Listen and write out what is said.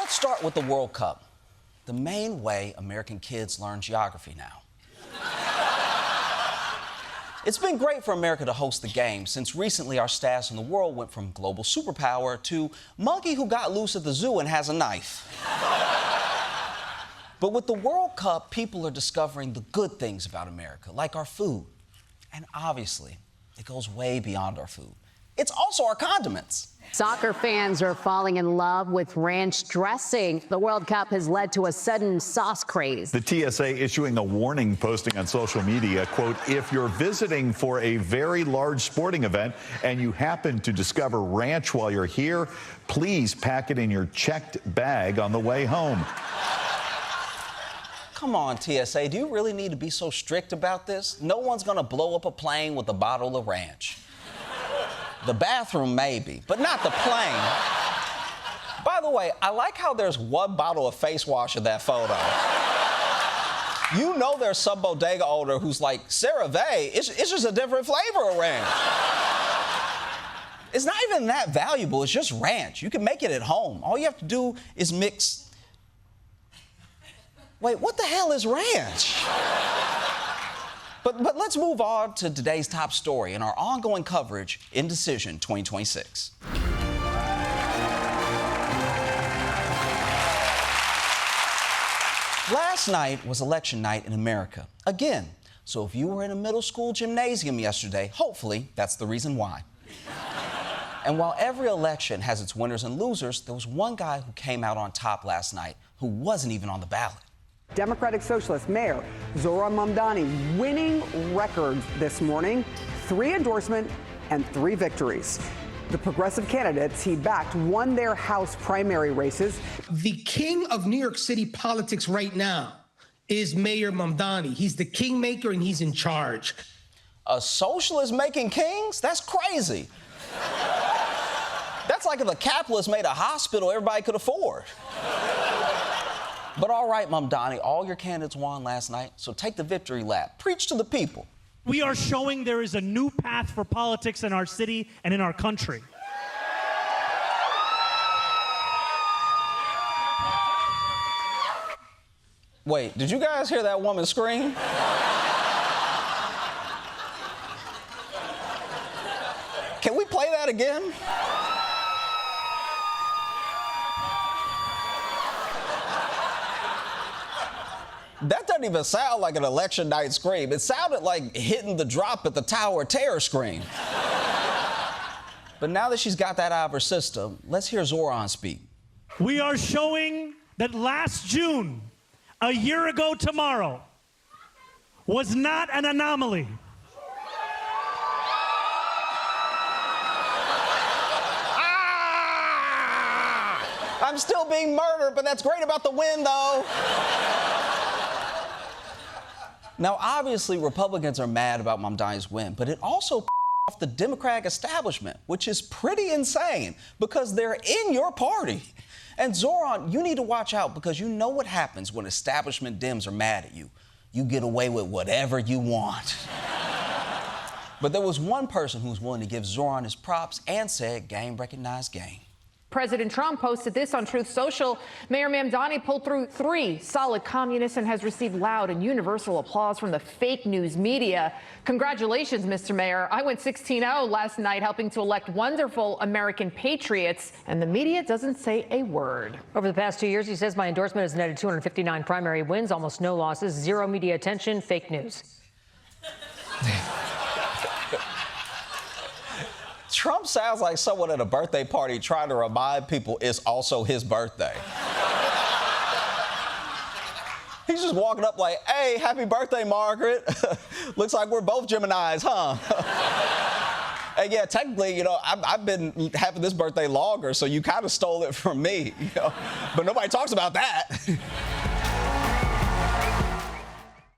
Let's start with the World Cup, the main way American kids learn geography now. It's been great for America to host the game, since recently our status in the world went from global superpower to monkey who got loose at the zoo and has a knife. But with the World Cup, people are discovering the good things about America, like our food. And obviously, it goes way beyond our food. It's also our condiments. Soccer fans are falling in love with ranch dressing. The World Cup has led to a sudden sauce craze. The TSA issuing a warning, posting on social media, quote, if you're visiting for a very large sporting event and you happen to discover ranch while you're here, please pack it in your checked bag on the way home. Come on, TSA, do you really need to be so strict about this? No one's gonna blow up a plane with a bottle of ranch. The bathroom, maybe, but not the plane. By the way, I like how there's one bottle of face wash in that photo. You know there's some bodega owner who's like, CeraVe, it's just a different flavor of ranch. It's not even that valuable, it's just ranch. You can make it at home. All you have to do is mix... Wait, what the hell is ranch? But let's move on to today's top story in our ongoing coverage, Indecision 2026. Last night was election night in America, again. So if you were in a middle school gymnasium yesterday, hopefully that's the reason why. And while every election has its winners and losers, there was one guy who came out on top last night who wasn't even on the ballot. Democratic Socialist Mayor Mamdani winning records this morning, 3 endorsements and 3 victories. The progressive candidates he backed won their House primary races. The king of New York City politics right now is Mayor Mamdani. He's the kingmaker and he's in charge. A socialist making kings? That's crazy. That's like if a capitalist made a hospital everybody could afford. But all right, Mamdani, all your candidates won last night, so take the victory lap. Preach to the people. We are showing there is a new path for politics in our city and in our country. Wait, did you guys hear that woman scream? Can we play that again? That doesn't even sound like an election night scream. It sounded like hitting the drop at the Tower of Terror scream. But now that she's got that out of her system, let's hear Zoran speak. We are showing that last June, a year ago tomorrow, was not an anomaly. I'm still being murdered, but that's great about the win, though. Now, obviously, Republicans are mad about Mamdani's win, but it also off the Democratic establishment, which is pretty insane because they're in your party. And Zoran, you need to watch out because you know what happens when establishment Dems are mad at you. You get away with whatever you want. But there was one person who was willing to give Zoran his props and said, game recognized game. President Trump posted this on Truth Social. Mayor Mamdani pulled through 3 solid communists and has received loud and universal applause from the fake news media. Congratulations, Mr. Mayor. I went 16-0 last night, helping to elect wonderful American patriots, and the media doesn't say a word. Over the past 2 years, he says, my endorsement has netted 259 primary wins, almost no losses, 0 media attention, fake news. Trump sounds like someone at a birthday party trying to remind people it's also his birthday. He's just walking up like, hey, happy birthday, Margaret. Looks like we're both Geminis, huh? And yeah, technically, you know, I've been having this birthday longer, so you kind of stole it from me, you know? But nobody talks about that.